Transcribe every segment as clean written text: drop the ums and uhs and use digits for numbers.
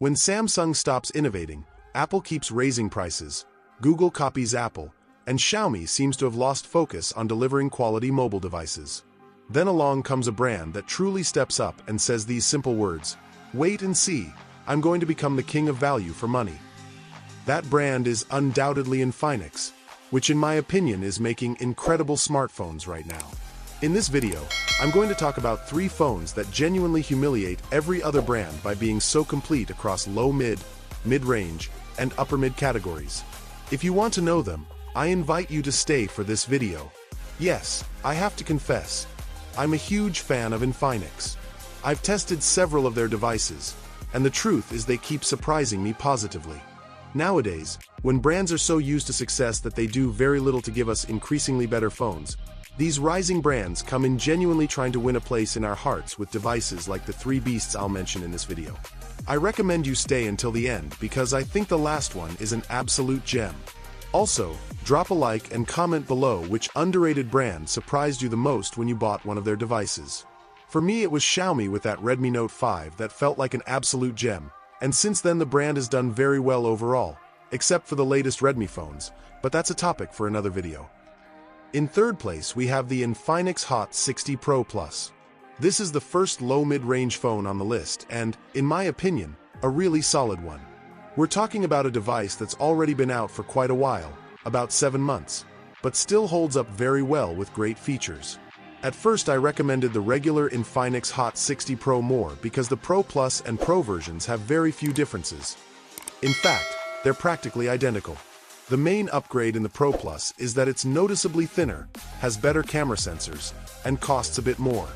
When Samsung stops innovating, Apple keeps raising prices, Google copies Apple, and Xiaomi seems to have lost focus on delivering quality mobile devices. Then along comes a brand that truly steps up and says these simple words, "Wait and see, I'm going to become the king of value for money." That brand is undoubtedly Infinix, which in my opinion is making incredible smartphones right now. In this video, I'm going to talk about 3 phones that genuinely humiliate every other brand by being so complete across low-mid, mid-range, and upper-mid categories. If you want to know them, I invite you to stay for this video. Yes, I have to confess, I'm a huge fan of Infinix. I've tested several of their devices, and the truth is they keep surprising me positively. Nowadays, when brands are so used to success that they do very little to give us increasingly better phones, these rising brands come in genuinely trying to win a place in our hearts with devices like the 3 beasts I'll mention in this video. I recommend you stay until the end because I think the last one is an absolute gem. Also, drop a like and comment below which underrated brand surprised you the most when you bought one of their devices. For me, it was Xiaomi with that Redmi Note 5 that felt like an absolute gem, and since then the brand has done very well overall, except for the latest Redmi phones, but that's a topic for another video. In third place, we have the Infinix Hot 60 Pro Plus. This is the first low-mid-range phone on the list and, in my opinion, a really solid one. We're talking about a device that's already been out for quite a while, about 7 months, but still holds up very well with great features. At first I recommended the regular Infinix Hot 60 Pro more because the Pro Plus and Pro versions have very few differences. In fact, they're practically identical. The main upgrade in the Pro Plus is that it's noticeably thinner, has better camera sensors, and costs a bit more.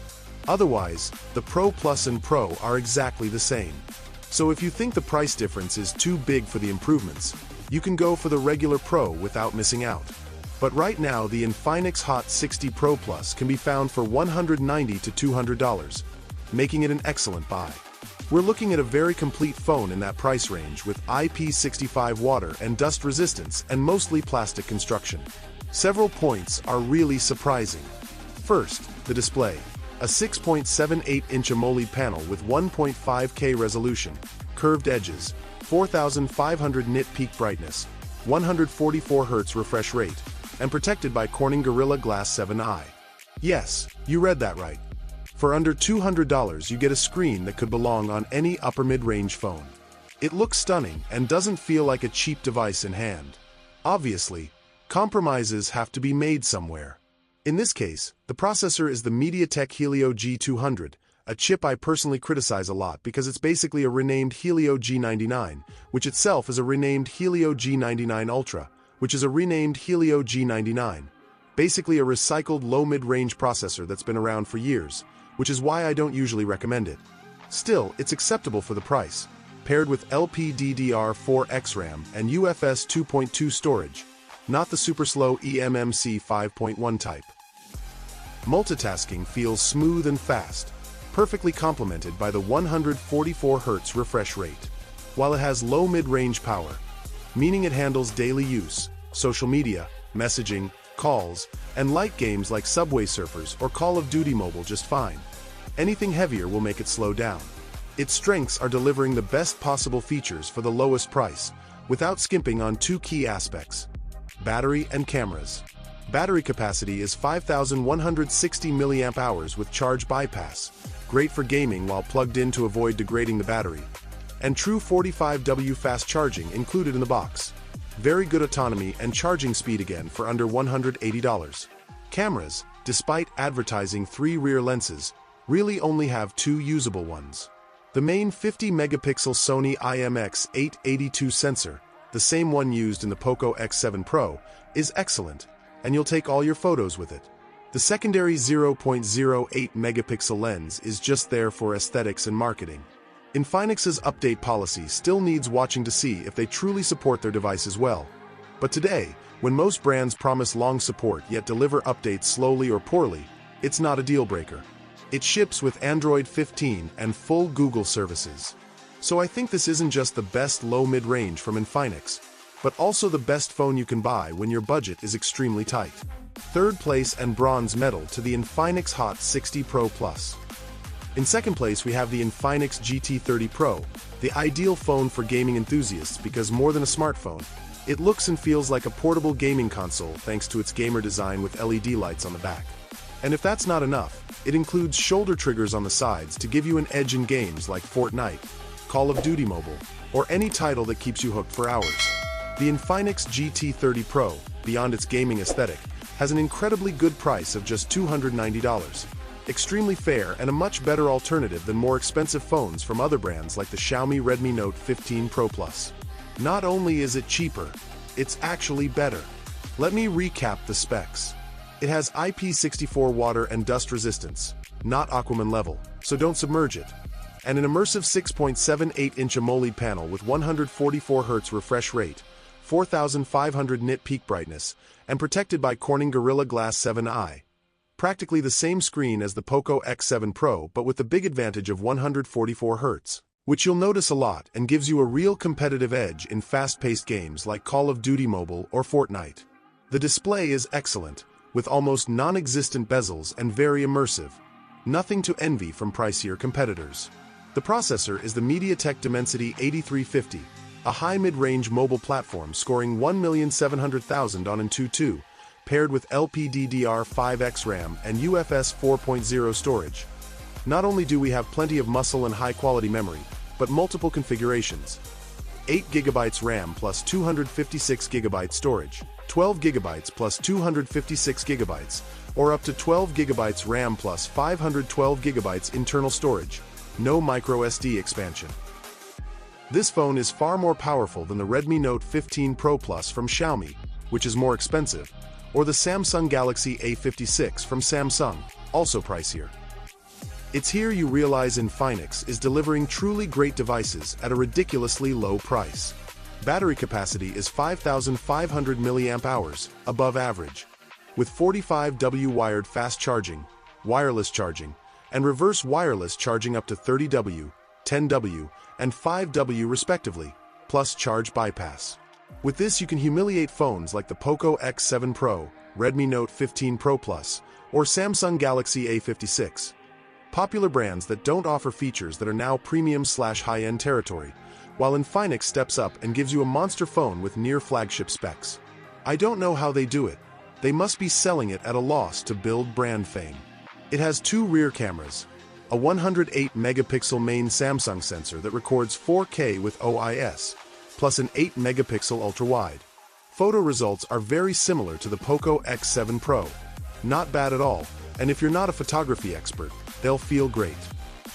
Otherwise, the Pro Plus and Pro are exactly the same. So if you think the price difference is too big for the improvements, you can go for the regular Pro without missing out. But right now the Infinix Hot 60 Pro Plus can be found for $190 to $200, making it an excellent buy. We're looking at a very complete phone in that price range with IP65 water and dust resistance and mostly plastic construction. Several points are really surprising. First, the display. A 6.78-inch AMOLED panel with 1.5K resolution, curved edges, 4,500 nit peak brightness, 144 Hz refresh rate, and protected by Corning Gorilla Glass 7i. Yes, you read that right. For under $200 you get a screen that could belong on any upper mid-range phone. It looks stunning and doesn't feel like a cheap device in hand. Obviously, compromises have to be made somewhere. In this case, the processor is the MediaTek Helio G200, a chip I personally criticize a lot because it's basically a renamed Helio G99, which itself is a renamed Helio G99 Ultra, which is a renamed Helio G99. Basically a recycled low-mid-range processor that's been around for years, which is why I don't usually recommend it. Still, it's acceptable for the price, paired with LPDDR4X RAM and UFS 2.2 storage, not the super slow eMMC 5.1 type. Multitasking feels smooth and fast, perfectly complemented by the 144 Hz refresh rate, while it has low mid-range power, meaning it handles daily use, social media, messaging, calls, and light games like Subway Surfers or Call of Duty Mobile just fine. Anything heavier will make it slow down. Its strengths are delivering the best possible features for the lowest price, without skimping on 2 key aspects: battery and cameras. Battery capacity is 5,160 mAh with charge bypass, great for gaming while plugged in to avoid degrading the battery, and true 45W fast charging included in the box. Very good autonomy and charging speed again for under $180. Cameras, despite advertising 3 rear lenses, really only have 2 usable ones. The main 50-megapixel Sony IMX882 sensor, the same one used in the Poco X7 Pro, is excellent, and you'll take all your photos with it. The secondary 0.08-megapixel lens is just there for aesthetics and marketing. Infinix's update policy still needs watching to see if they truly support their devices well. But today, when most brands promise long support yet deliver updates slowly or poorly, it's not a deal-breaker. It ships with Android 15 and full Google services. So I think this isn't just the best low-mid-range from Infinix, but also the best phone you can buy when your budget is extremely tight. Third place and bronze medal to the Infinix Hot 60 Pro Plus. In second place, we have the Infinix GT30 Pro, the ideal phone for gaming enthusiasts because more than a smartphone, it looks and feels like a portable gaming console thanks to its gamer design with LED lights on the back. And if that's not enough, it includes shoulder triggers on the sides to give you an edge in games like Fortnite, Call of Duty Mobile, or any title that keeps you hooked for hours. The Infinix GT30 Pro, beyond its gaming aesthetic, has an incredibly good price of just $290. Extremely fair and a much better alternative than more expensive phones from other brands like the Xiaomi Redmi Note 15 Pro Plus. Not only is it cheaper, it's actually better. Let me recap the specs. It has IP64 water and dust resistance, not Aquaman level, so don't submerge it. And an immersive 6.78-inch AMOLED panel with 144 Hz refresh rate, 4500 nit peak brightness, and protected by Corning Gorilla Glass 7i. Practically the same screen as the Poco X7 Pro, but with the big advantage of 144 Hz, which you'll notice a lot and gives you a real competitive edge in fast-paced games like Call of Duty Mobile or Fortnite. The display is excellent, with almost non-existent bezels and very immersive. Nothing to envy from pricier competitors. The processor is the MediaTek Dimensity 8350, a high mid-range mobile platform scoring 1,700,000 on Antutu, paired with LPDDR5X RAM and UFS 4.0 storage. Not only do we have plenty of muscle and high-quality memory, but multiple configurations. 8GB RAM plus 256GB storage, 12GB plus 256GB, or up to 12GB RAM plus 512GB internal storage. No microSD expansion. This phone is far more powerful than the Redmi Note 15 Pro Plus from Xiaomi, which is more expensive, or the Samsung Galaxy A56 from Samsung, also pricier. It's here you realize Infinix is delivering truly great devices at a ridiculously low price. Battery capacity is 5,500 mAh, above average, with 45W wired fast charging, wireless charging, and reverse wireless charging up to 30W, 10W, and 5W respectively, plus charge bypass. With this, you can humiliate phones like the Poco X7 Pro, Redmi Note 15 Pro Plus, or Samsung Galaxy A56. Popular brands that don't offer features that are now premium/high-end territory, while Infinix steps up and gives you a monster phone with near-flagship specs. I don't know how they do it. They must be selling it at a loss to build brand fame. It has two rear cameras, a 108-megapixel main Samsung sensor that records 4K with OIS, plus an 8-megapixel ultra-wide. Photo results are very similar to the Poco X7 Pro. Not bad at all, and if you're not a photography expert, they'll feel great.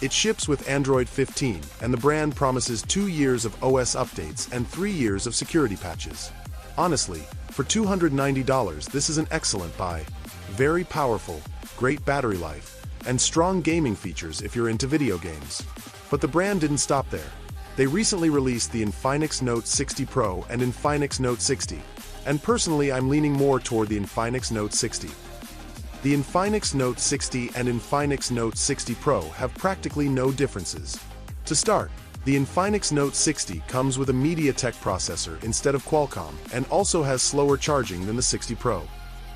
It ships with Android 15, and the brand promises 2 years of OS updates and 3 years of security patches. Honestly, for $290, this is an excellent buy. Very powerful, great battery life, and strong gaming features if you're into video games. But the brand didn't stop there. They recently released the Infinix Note 60 Pro and Infinix Note 60, and personally I'm leaning more toward the Infinix Note 60. The Infinix Note 60 and Infinix Note 60 Pro have practically no differences. To start, the Infinix Note 60 comes with a MediaTek processor instead of Qualcomm and also has slower charging than the 60 Pro.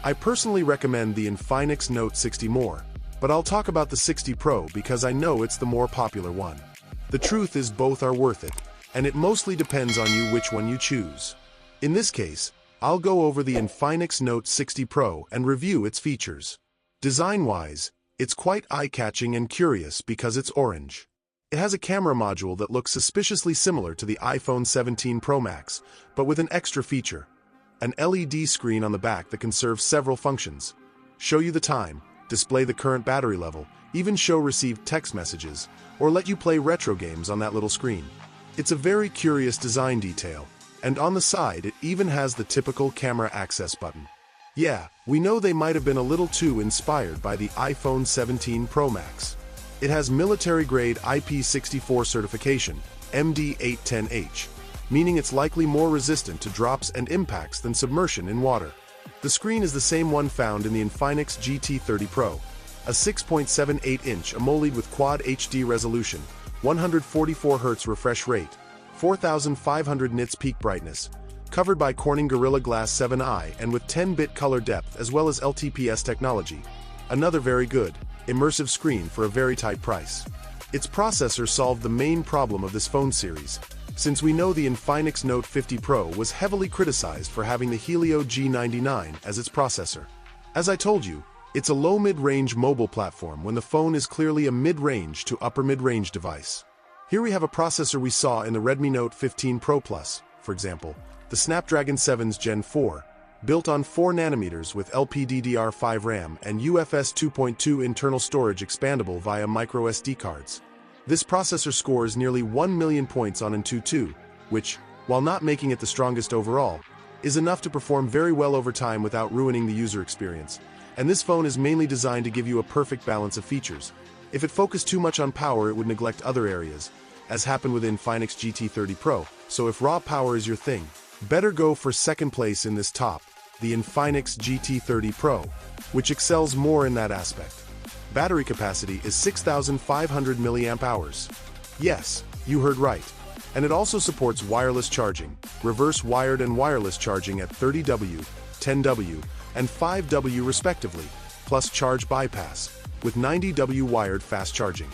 I personally recommend the Infinix Note 60 more, but I'll talk about the 60 Pro because I know it's the more popular one. The truth is both are worth it, and it mostly depends on you which one you choose. In this case, I'll go over the Infinix Note 60 Pro and review its features. Design-wise, it's quite eye-catching and curious because it's orange. It has a camera module that looks suspiciously similar to the iPhone 17 Pro Max, but with an extra feature. An LED screen on the back that can serve several functions. Show you the time, display the current battery level, even show received text messages, or let you play retro games on that little screen. It's a very curious design detail, and on the side it even has the typical camera access button. Yeah, we know they might have been a little too inspired by the iPhone 17 Pro Max. It has military-grade IP64 certification, MD810H, meaning it's likely more resistant to drops and impacts than submersion in water. The screen is the same one found in the Infinix GT30 Pro, a 6.78-inch AMOLED with Quad HD resolution, 144 Hz refresh rate, 4500 nits peak brightness, covered by Corning Gorilla Glass 7i and with 10-bit color depth as well as LTPS technology. Another very good, immersive screen for a very tight price. Its processor solved the main problem of this phone series, since we know the Infinix Note 50 Pro was heavily criticized for having the Helio G99 as its processor. As I told you, it's a low mid-range mobile platform when the phone is clearly a mid-range to upper mid-range device. Here we have a processor we saw in the Redmi Note 15 Pro Plus, for example, the Snapdragon 7's Gen 4, built on 4 nanometers with LPDDR5 RAM and UFS 2.2 internal storage expandable via microSD cards. This processor scores nearly 1 million points on EE.UU, which, while not making it the strongest overall, is enough to perform very well over time without ruining the user experience. And this phone is mainly designed to give you a perfect balance of features. If it focused too much on power, it would neglect other areas, as happened with Infinix GT30 Pro, so if raw power is your thing, better go for second place in this top, the Infinix GT30 Pro, which excels more in that aspect. Battery capacity is 6,500 mAh. Yes, you heard right. And it also supports wireless charging, reverse wired and wireless charging at 30W, 10W, and 5W respectively, plus charge bypass, with 90W wired fast charging.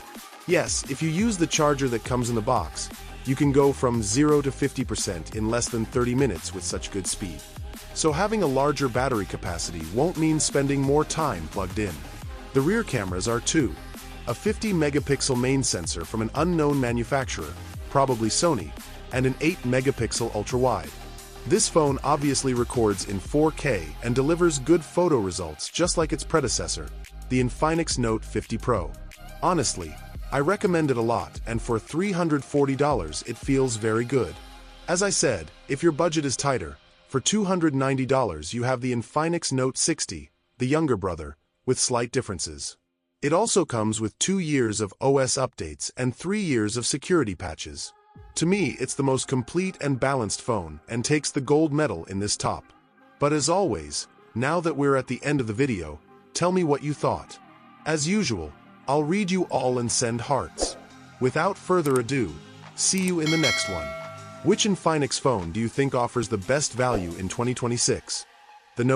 Yes, if you use the charger that comes in the box, you can go from 0 to 50% in less than 30 minutes with such good speed. So having a larger battery capacity won't mean spending more time plugged in. The rear cameras are two: a 50-megapixel main sensor from an unknown manufacturer, probably Sony, and an 8-megapixel ultra-wide. This phone obviously records in 4K and delivers good photo results just like its predecessor, the Infinix Note 50 Pro. Honestly, I recommend it a lot, and for $340 it feels very good. As I said, if your budget is tighter, for $290 you have the Infinix Note 60, the younger brother, with slight differences. It also comes with 2 years of OS updates and 3 years of security patches. To me, it's the most complete and balanced phone and takes the gold medal in this top. But as always, now that we're at the end of the video, tell me what you thought. As usual, I'll read you all and send hearts. Without further ado, see you in the next one. Which Infinix phone do you think offers the best value in 2026?